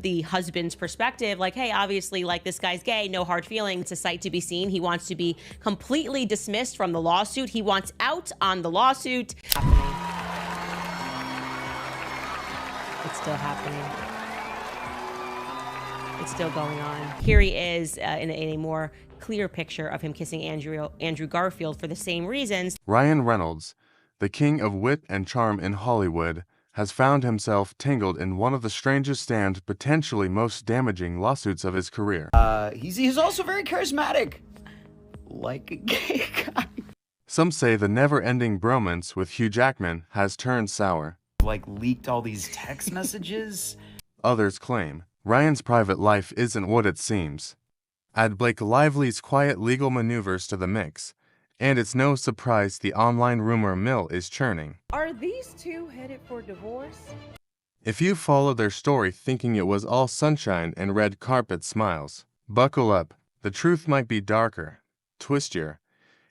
the husband's perspective, like, hey, obviously, like, this guy's gay, no hard feelings, it's a sight to be seen. He wants to be completely dismissed from the lawsuit. He wants out on the lawsuit. It's still happening. It's still going on. Here he is in a more clear picture of him kissing Andrew Garfield for the same reasons. Ryan Reynolds, the king of wit and charm in Hollywood, has found himself tangled in one of the strangest and potentially most damaging lawsuits of his career. He's also very charismatic. Like a gay guy. Some say the never-ending bromance with Hugh Jackman has turned sour. Like, leaked all these text messages? Others claim Ryan's private life isn't what it seems. Add Blake Lively's quiet legal maneuvers to the mix, and it's no surprise the online rumor mill is churning. Are these two headed for divorce? If you follow their story thinking it was all sunshine and red carpet smiles, buckle up. The truth might be darker, twistier,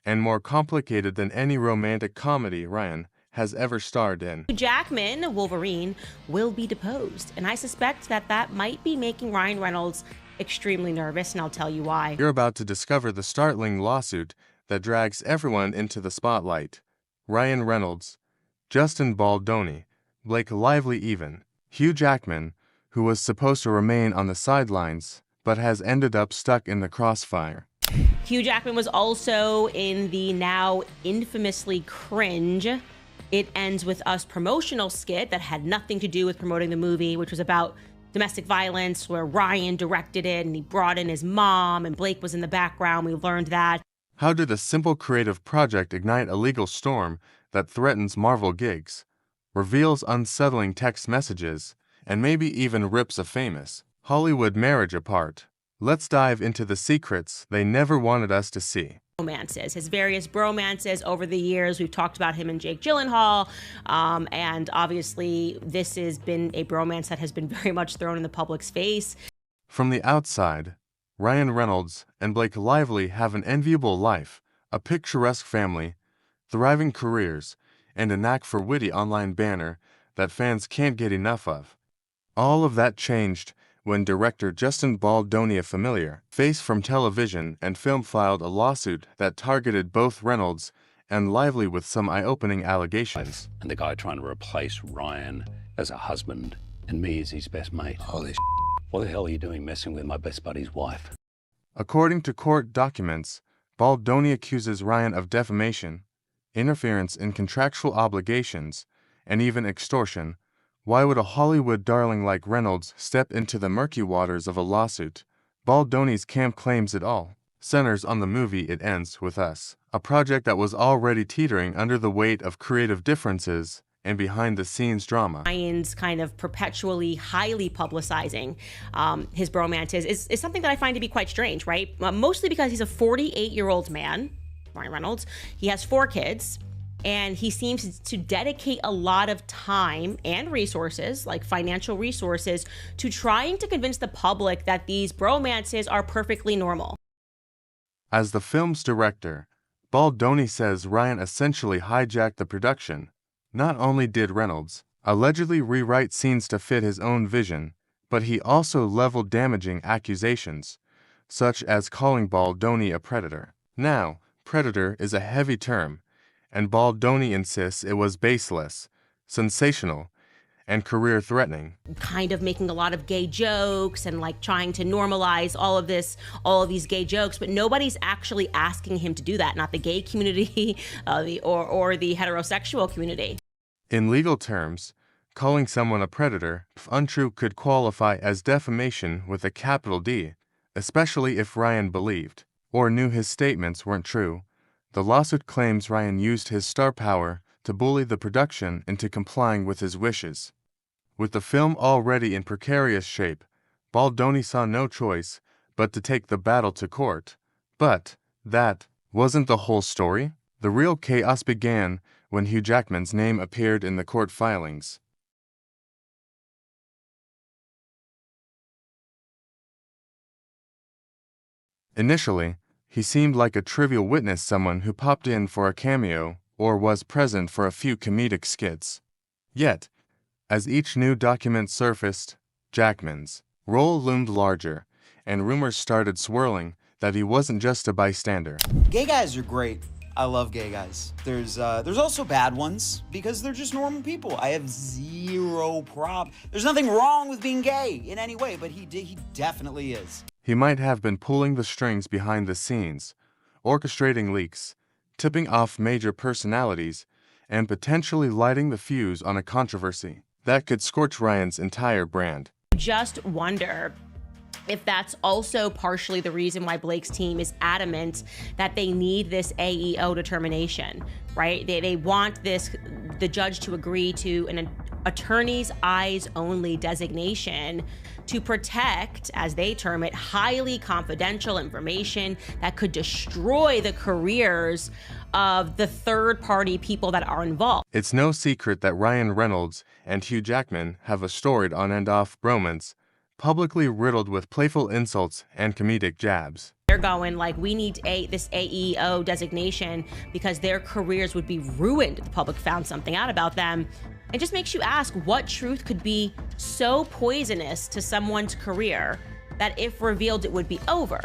and more complicated than any romantic comedy Ryan has ever starred in. Jackman, Wolverine, will be deposed, and I suspect that might be making Ryan Reynolds extremely nervous, and I'll tell you why. You're about to discover the startling lawsuit that drags everyone into the spotlight. Ryan Reynolds, Justin Baldoni, Blake Lively even, Hugh Jackman, who was supposed to remain on the sidelines, but has ended up stuck in the crossfire. Hugh Jackman was also in the now infamously cringe It Ends With Us promotional skit that had nothing to do with promoting the movie, which was about domestic violence, where Ryan directed it and he brought in his mom and Blake was in the background. We learned that. How did a simple creative project ignite a legal storm that threatens Marvel gigs, reveals unsettling text messages, and maybe even rips a famous Hollywood marriage apart? Let's dive into the secrets they never wanted us to see. Romances, his various bromances over the years. We've talked about him and Jake Gyllenhaal, and obviously this has been a bromance that has been very much thrown in the public's face. From the outside, Ryan Reynolds and Blake Lively have an enviable life, a picturesque family, thriving careers, and a knack for witty online banter that fans can't get enough of. All of that changed when director Justin Baldoni, a familiar face from television and film, filed a lawsuit that targeted both Reynolds and Lively with some eye-opening allegations. And the guy trying to replace Ryan as a husband and me as his best mate. Holy shit. What the hell are you doing messing with my best buddy's wife? According to court documents, Baldoni accuses Ryan of defamation, interference in contractual obligations, and even extortion. Why would a Hollywood darling like Reynolds step into the murky waters of a lawsuit? Baldoni's camp claims it all centers on the movie It Ends With Us, a project that was already teetering under the weight of creative differences and behind-the-scenes drama. Ryan's kind of perpetually highly publicizing his bromances is something that I find to be quite strange, right? Mostly because he's a 48-year-old man, Ryan Reynolds. He has 4 kids. And he seems to dedicate a lot of time and resources, like financial resources, to trying to convince the public that these bromances are perfectly normal. As the film's director, Baldoni says Ryan essentially hijacked the production. Not only did Reynolds allegedly rewrite scenes to fit his own vision, but he also leveled damaging accusations, such as calling Baldoni a predator. Now, predator is a heavy term, and Baldoni insists it was baseless, sensational, and career-threatening. Kind of making a lot of gay jokes and like trying to normalize all of these gay jokes, but nobody's actually asking him to do that. Not the gay community or the heterosexual community. In legal terms, calling someone a predator, if untrue, could qualify as defamation with a capital D, especially if Ryan believed or knew his statements weren't true. The lawsuit claims Ryan used his star power to bully the production into complying with his wishes. With the film already in precarious shape, Baldoni saw no choice but to take the battle to court. But that wasn't the whole story. The real chaos began when Hugh Jackman's name appeared in the court filings. Initially, he seemed like a trivial witness, someone who popped in for a cameo or was present for a few comedic skits. Yet, as each new document surfaced, Jackman's role loomed larger, and rumors started swirling that he wasn't just a bystander. Gay guys are great. I love gay guys. There's also bad ones because they're just normal people. I have zero problem. There's nothing wrong with being gay in any way, but he definitely is. He might have been pulling the strings behind the scenes, orchestrating leaks, tipping off major personalities, and potentially lighting the fuse on a controversy that could scorch Ryan's entire brand. Just wonder if that's also partially the reason why Blake's team is adamant that they need this AEO determination, right? They want the judge to agree to an attorney's eyes only designation to protect, as they term it, highly confidential information that could destroy the careers of the third-party people that are involved. It's no secret that Ryan Reynolds and Hugh Jackman have a storied on-and-off bromance, publicly riddled with playful insults and comedic jabs. They're going like, we need this AEO designation because their careers would be ruined if the public found something out about them. It just makes you ask what truth could be so poisonous to someone's career that if revealed, it would be over.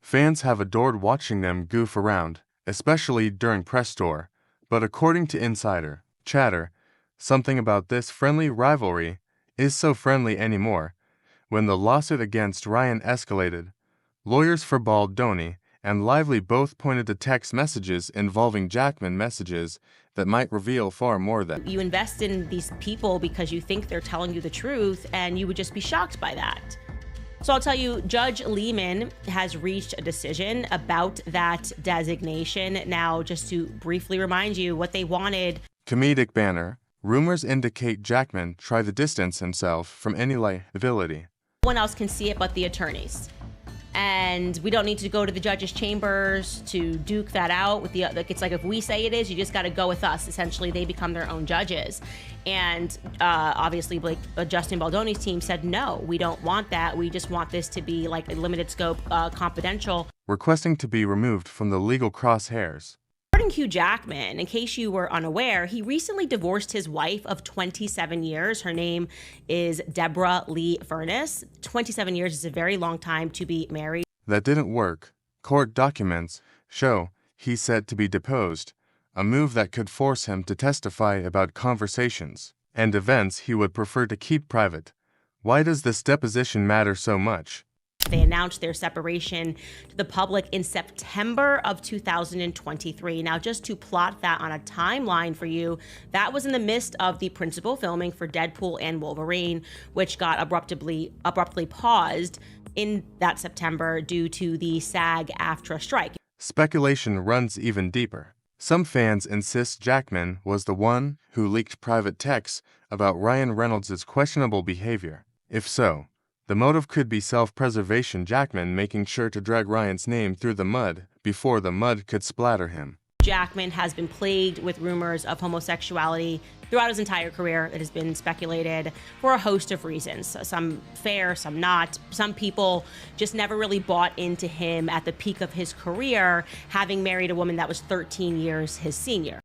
Fans have adored watching them goof around, especially during press tour, but according to insider chatter, something about this friendly rivalry is so friendly anymore. When the lawsuit against Ryan escalated, lawyers for Baldoni and Lively both pointed to text messages involving Jackman messages that might reveal far more than. You invest in these people because you think they're telling you the truth, and you would just be shocked by that. So I'll tell you, Judge Lehman has reached a decision about that designation. Now, just to briefly remind you what they wanted. Comedic banner. Rumors indicate Jackman tried to distance himself from any liability. No one else can see it but the attorneys. And we don't need to go to the judge's chambers to duke that out with it's like if we say it is, you just got to go with us. Essentially, they become their own judges. And obviously, Justin Baldoni's team said, no, we don't want that. We just want this to be like a limited scope, confidential. Requesting to be removed from the legal crosshairs. According to Hugh Jackman, in case you were unaware, he recently divorced his wife of 27 years. Her name is Deborah Lee Furness. 27 years is a very long time to be married. That didn't work. Court documents show he's said to be deposed, a move that could force him to testify about conversations and events he would prefer to keep private. Why does this deposition matter so much? They announced their separation to the public in September of 2023. Now, just to plot that on a timeline for you, that was in the midst of the principal filming for Deadpool and Wolverine, which got abruptly paused in that September due to the SAG-AFTRA strike. Speculation runs even deeper. Some fans insist Jackman was the one who leaked private texts about Ryan Reynolds' questionable behavior. If so, the motive could be self-preservation, Jackman making sure to drag Ryan's name through the mud before the mud could splatter him. Jackman has been plagued with rumors of homosexuality throughout his entire career. It has been speculated for a host of reasons, some fair, some not. Some people just never really bought into him at the peak of his career, having married a woman that was 13 years his senior.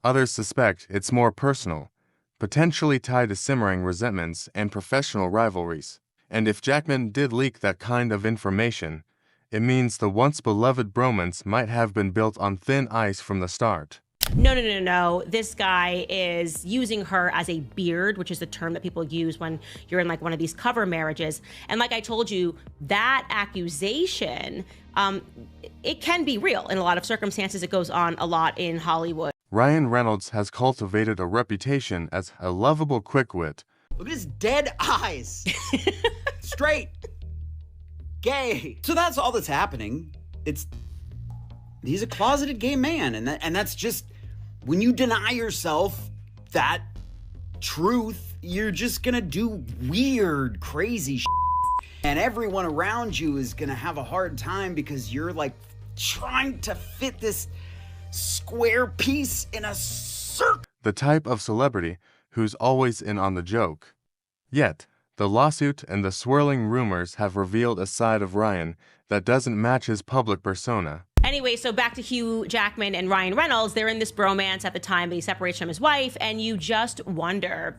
Others suspect it's more personal, potentially tied to simmering resentments and professional rivalries. And if Jackman did leak that kind of information, it means the once beloved bromance might have been built on thin ice from the start. No. This guy is using her as a beard, which is the term that people use when you're in like one of these cover marriages. And like I told you, that accusation, it can be real. In a lot of circumstances, it goes on a lot in Hollywood. Ryan Reynolds has cultivated a reputation as a lovable quickwit. Look at his dead eyes. Straight. Gay. So that's all that's happening. He's a closeted gay man, and that's just, when you deny yourself that truth, you're just gonna do weird, crazy shit. And everyone around you is gonna have a hard time because you're like trying to fit this square piece in a circle. The type of celebrity who's always in on the joke. Yet, the lawsuit and the swirling rumors have revealed a side of Ryan that doesn't match his public persona. Anyway, so back to Hugh Jackman and Ryan Reynolds. They're in this bromance at the time that he separates from his wife, and you just wonder,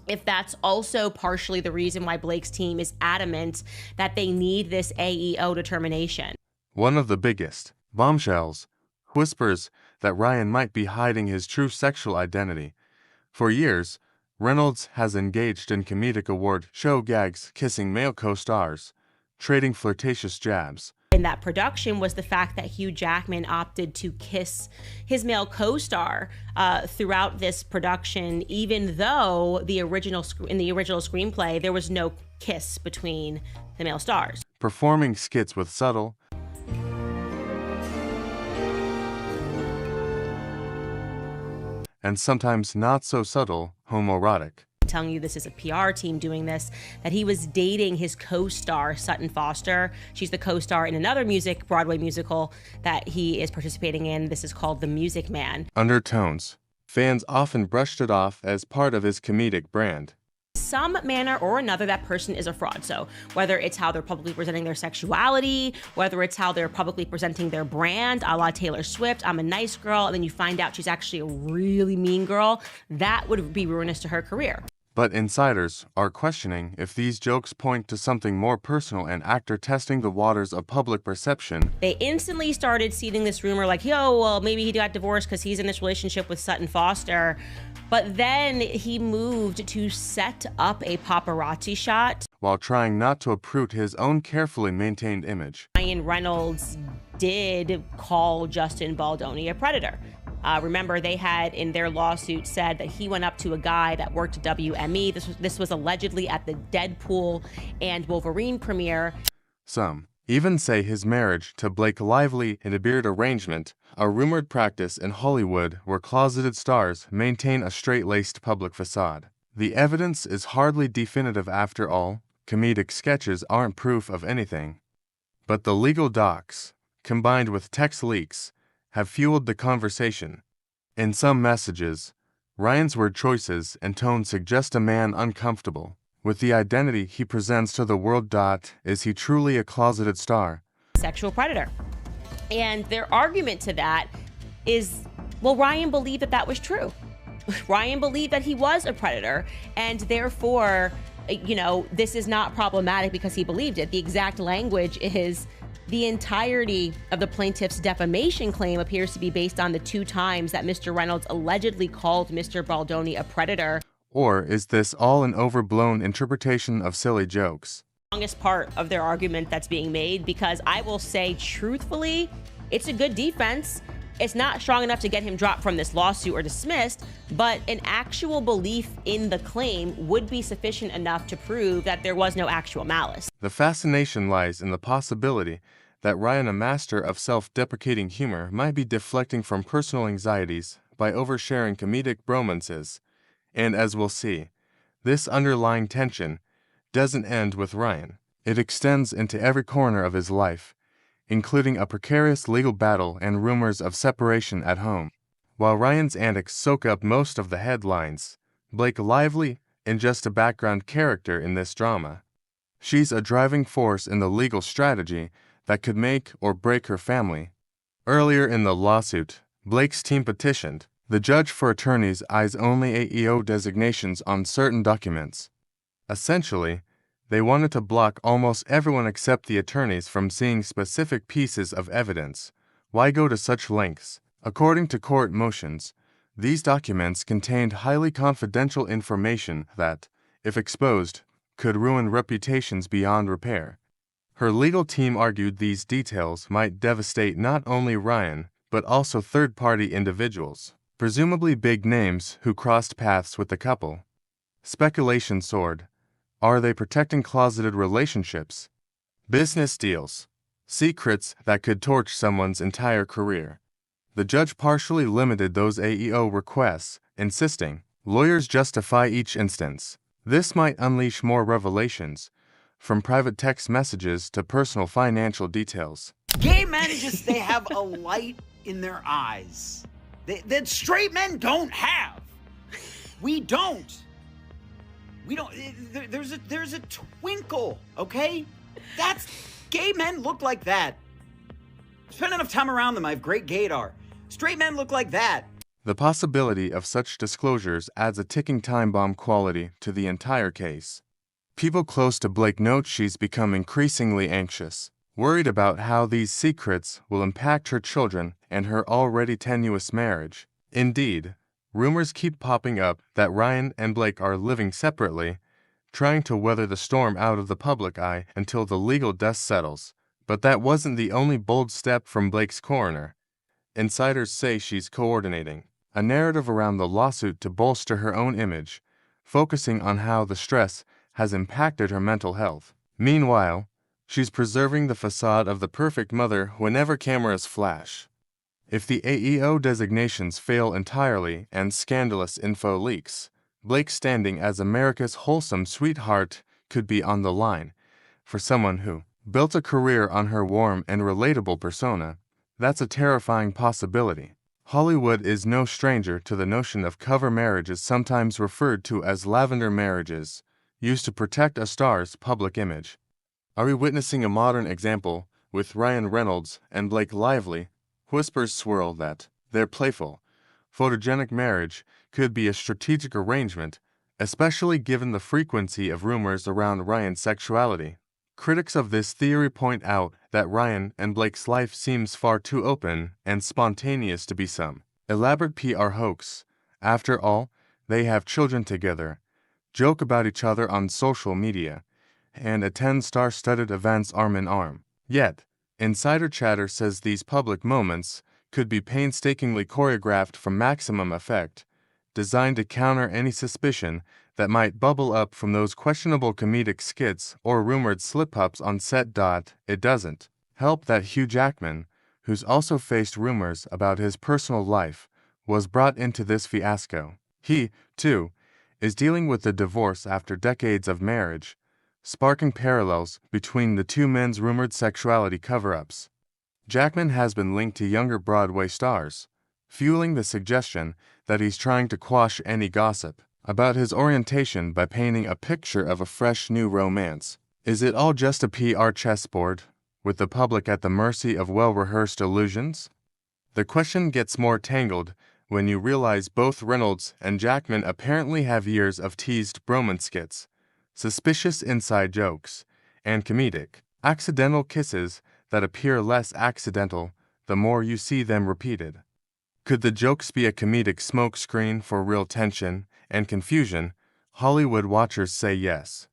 if that's also partially the reason why Blake's team is adamant that they need this AEO determination. One of the biggest bombshells whispers that Ryan might be hiding his true sexual identity. For years, Reynolds has engaged in comedic award show gags kissing male co-stars, trading flirtatious jabs. In that production was the fact that Hugh Jackman opted to kiss his male co-star throughout this production, even though in the original screenplay there was no kiss between the male stars. Performing skits with subtle and sometimes not so subtle homoerotic. Telling you this is a PR team doing this, that he was dating his co-star Sutton Foster. She's the co-star in another Broadway musical that he is participating in. This is called The Music Man. Undertones. Fans often brushed it off as part of his comedic brand. Some manner or another, that person is a fraud. So whether it's how they're publicly presenting their sexuality, whether it's how they're publicly presenting their brand, a la Taylor Swift, I'm a nice girl, and then you find out she's actually a really mean girl, that would be ruinous to her career. But insiders are questioning if these jokes point to something more personal and actor testing the waters of public perception. They instantly started seeding this rumor like, yo, well, maybe he got divorced because he's in this relationship with Sutton Foster. But then he moved to set up a paparazzi shot while trying not to uproot his own carefully maintained image. Ryan Reynolds did call Justin Baldoni a predator. Remember, they had in their lawsuit said that he went up to a guy that worked at WME. This was allegedly at the Deadpool and Wolverine premiere. Some even say his marriage to Blake Lively in a beard arrangement, a rumored practice in Hollywood where closeted stars maintain a straight-laced public facade. The evidence is hardly definitive after all. Comedic sketches aren't proof of anything. But the legal docs, combined with text leaks, have fueled the conversation. In some messages, Ryan's word choices and tone suggest a man uncomfortable with the identity he presents to the world. Is he truly a closeted star? Sexual predator. And their argument to that is, well, Ryan believed that that was true. Ryan believed that he was a predator, and therefore, this is not problematic because he believed it. The exact language is, the entirety of the plaintiff's defamation claim appears to be based on the 2 times that Mr. Reynolds allegedly called Mr. Baldoni a predator. Or is this all an overblown interpretation of silly jokes? Longest part of their argument that's being made, because I will say truthfully, it's a good defense. It's not strong enough to get him dropped from this lawsuit or dismissed, but an actual belief in the claim would be sufficient enough to prove that there was no actual malice. The fascination lies in the possibility that Ryan, a master of self-deprecating humor, might be deflecting from personal anxieties by oversharing comedic bromances. And as we'll see, this underlying tension doesn't end with Ryan. It extends into every corner of his life, including a precarious legal battle and rumors of separation at home. While Ryan's antics soak up most of the headlines, Blake Lively is just a background character in this drama. She's a driving force in the legal strategy that could make or break her family. Earlier in the lawsuit, Blake's team petitioned the judge for attorneys' eyes-only AEO designations on certain documents. Essentially, they wanted to block almost everyone except the attorneys from seeing specific pieces of evidence. Why go to such lengths? According to court motions, these documents contained highly confidential information that, if exposed, could ruin reputations beyond repair. Her legal team argued these details might devastate not only Ryan, but also third-party individuals, presumably big names who crossed paths with the couple. Speculation soared. Are they protecting closeted relationships? Business deals. Secrets that could torch someone's entire career. The judge partially limited those AEO requests, insisting lawyers justify each instance. This might unleash more revelations, from private text messages to personal financial details. Gay men they have a light in their eyes that straight men don't have. We don't. There's a twinkle, okay? Gay men look like that. Spend enough time around them, I have great gaydar. Straight men look like that. The possibility of such disclosures adds a ticking time bomb quality to the entire case. People close to Blake note she's become increasingly anxious, worried about how these secrets will impact her children and her already tenuous marriage. Indeed, rumors keep popping up that Ryan and Blake are living separately, trying to weather the storm out of the public eye until the legal dust settles. But that wasn't the only bold step from Blake's coroner. Insiders say she's coordinating a narrative around the lawsuit to bolster her own image, focusing on how the stress has impacted her mental health. Meanwhile, she's preserving the facade of the perfect mother whenever cameras flash. If the AEO designations fail entirely and scandalous info leaks, Blake's standing as America's wholesome sweetheart could be on the line. For someone who built a career on her warm and relatable persona, that's a terrifying possibility. Hollywood is no stranger to the notion of cover marriages, sometimes referred to as lavender marriages, used to protect a star's public image. Are we witnessing a modern example with Ryan Reynolds and Blake Lively? Whispers swirl that their playful, photogenic marriage could be a strategic arrangement, especially given the frequency of rumors around Ryan's sexuality. Critics of this theory point out that Ryan and Blake's life seems far too open and spontaneous to be some elaborate PR hoax. After all, they have children together, joke about each other on social media, and attend star-studded events arm in arm. Yet, insider chatter says these public moments could be painstakingly choreographed for maximum effect, designed to counter any suspicion that might bubble up from those questionable comedic skits or rumored slip-ups on set. It doesn't help that Hugh Jackman, who's also faced rumors about his personal life, was brought into this fiasco. He, too, is dealing with a divorce after decades of marriage, sparking parallels between the two men's rumored sexuality cover-ups. Jackman has been linked to younger Broadway stars, fueling the suggestion that he's trying to quash any gossip about his orientation by painting a picture of a fresh new romance. Is it all just a PR chessboard, with the public at the mercy of well-rehearsed illusions? The question gets more tangled when you realize both Reynolds and Jackman apparently have years of teased bromance skits, suspicious inside jokes, and comedic, accidental kisses that appear less accidental the more you see them repeated. Could the jokes be a comedic smokescreen for real tension and confusion? Hollywood watchers say yes.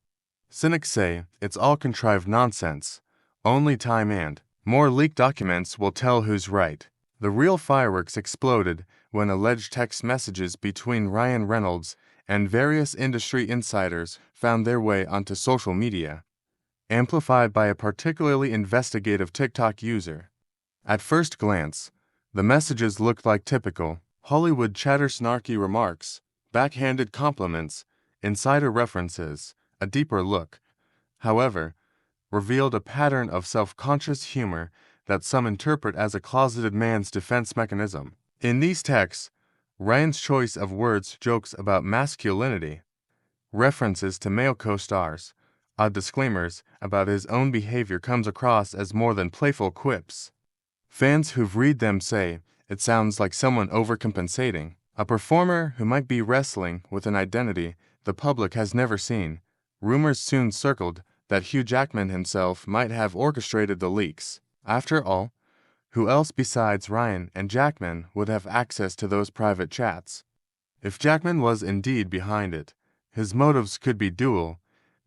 Cynics say it's all contrived nonsense. Only time and more leaked documents will tell who's right. The real fireworks exploded when alleged text messages between Ryan Reynolds and various industry insiders found their way onto social media, amplified by a particularly investigative TikTok user. At first glance, the messages looked like typical Hollywood chatter: snarky remarks, backhanded compliments, insider references. A deeper look, however, revealed a pattern of self-conscious humor that some interpret as a closeted man's defense mechanism. In these texts, Ryan's choice of words, jokes about masculinity, references to male co-stars, odd disclaimers about his own behavior comes across as more than playful quips. Fans who've read them say it sounds like someone overcompensating, a performer who might be wrestling with an identity the public has never seen. Rumors soon circled that Hugh Jackman himself might have orchestrated the leaks. After all, who else besides Ryan and Jackman would have access to those private chats? If Jackman was indeed behind it, his motives could be dual: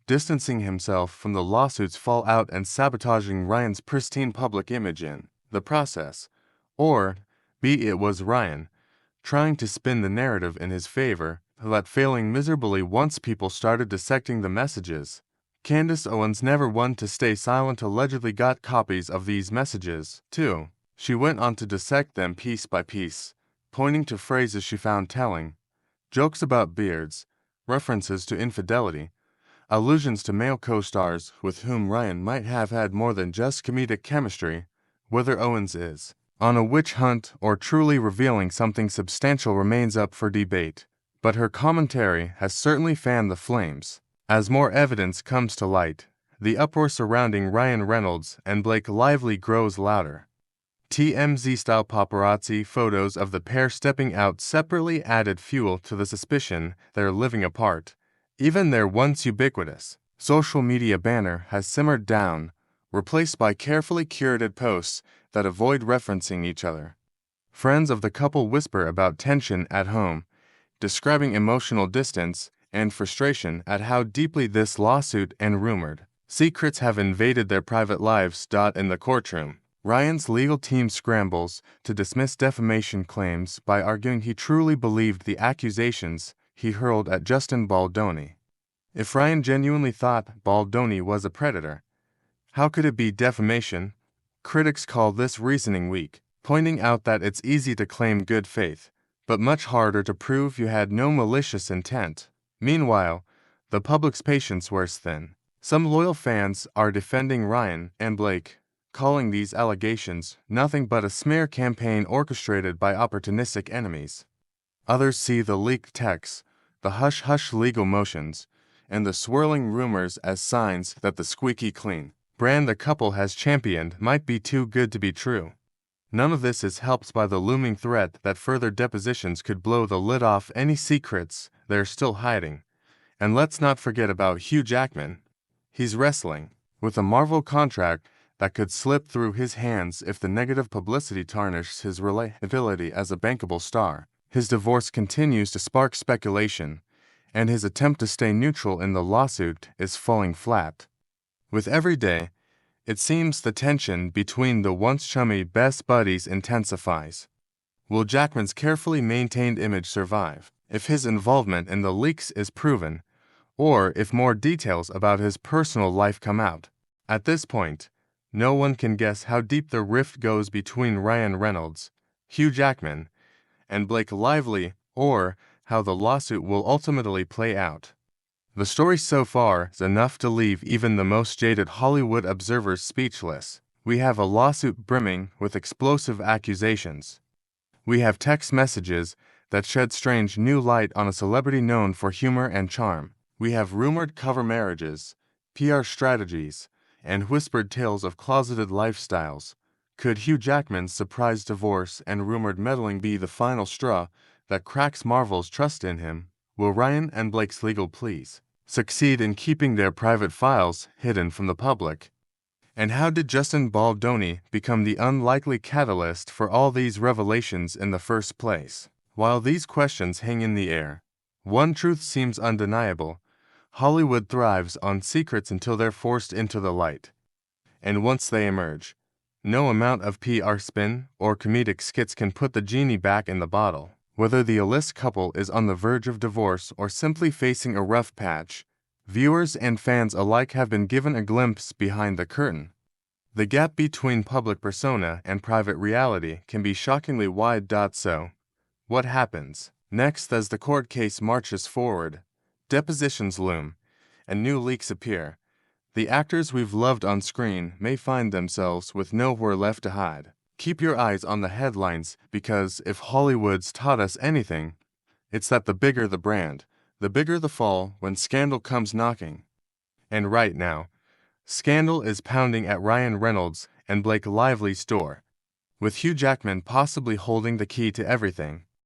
distancing himself from the lawsuit's fallout and sabotaging Ryan's pristine public image in the process, or B, it was Ryan trying to spin the narrative in his favor, but failing miserably once people started dissecting the messages. Candace Owens, never one to stay silent, allegedly got copies of these messages, too. She went on to dissect them piece by piece, pointing to phrases she found telling, jokes about beards, references to infidelity, allusions to male co-stars with whom Ryan might have had more than just comedic chemistry. Whether Owens is on a witch hunt or truly revealing something substantial remains up for debate, but her commentary has certainly fanned the flames. As more evidence comes to light, the uproar surrounding Ryan Reynolds and Blake Lively grows louder. TMZ-style paparazzi photos of the pair stepping out separately added fuel to the suspicion they're living apart. Even their once ubiquitous social media banner has simmered down, replaced by carefully curated posts that avoid referencing each other. Friends of the couple whisper about tension at home, describing emotional distance and frustration at how deeply this lawsuit and rumored secrets have invaded their private lives. In the courtroom, Ryan's legal team scrambles to dismiss defamation claims by arguing he truly believed the accusations he hurled at Justin Baldoni. If Ryan genuinely thought Baldoni was a predator, how could it be defamation? Critics call this reasoning weak, pointing out that it's easy to claim good faith, but much harder to prove you had no malicious intent. Meanwhile, the public's patience wears thin. Some loyal fans are defending Ryan and Blake, calling these allegations nothing but a smear campaign orchestrated by opportunistic enemies. Others see the leaked texts, the hush-hush legal motions, and the swirling rumors as signs that the squeaky clean brand the couple has championed might be too good to be true. None of this is helped by the looming threat that further depositions could blow the lid off any secrets they're still hiding. And let's not forget about Hugh Jackman. He's wrestling with a Marvel contract that could slip through his hands if the negative publicity tarnishes his reliability as a bankable star. His divorce continues to spark speculation, and his attempt to stay neutral in the lawsuit is falling flat. With every day, it seems the tension between the once chummy best buddies intensifies. Will Jackman's carefully maintained image survive if his involvement in the leaks is proven, or if more details about his personal life come out? At this point, no one can guess how deep the rift goes between Ryan Reynolds, Hugh Jackman, and Blake Lively, or how the lawsuit will ultimately play out. The story so far is enough to leave even the most jaded Hollywood observers speechless. We have a lawsuit brimming with explosive accusations. We have text messages that shed strange new light on a celebrity known for humor and charm. We have rumored cover marriages, PR strategies, and whispered tales of closeted lifestyles. Could Hugh Jackman's surprise divorce and rumored meddling be the final straw that cracks Marvel's trust in him? Will Ryan and Blake's legal pleas succeed in keeping their private files hidden from the public? And how did Justin Baldoni become the unlikely catalyst for all these revelations in the first place? While these questions hang in the air, one truth seems undeniable. Hollywood thrives on secrets until they're forced into the light. And once they emerge, no amount of PR spin or comedic skits can put the genie back in the bottle. Whether the illicit couple is on the verge of divorce or simply facing a rough patch, viewers and fans alike have been given a glimpse behind the curtain. The gap between public persona and private reality can be shockingly wide. So, what happens next as the court case marches forward? Depositions loom, and new leaks appear. The actors we've loved on screen may find themselves with nowhere left to hide. Keep your eyes on the headlines, because if Hollywood's taught us anything, it's that the bigger the brand, the bigger the fall when scandal comes knocking. And right now, scandal is pounding at Ryan Reynolds and Blake Lively's door, with Hugh Jackman possibly holding the key to everything.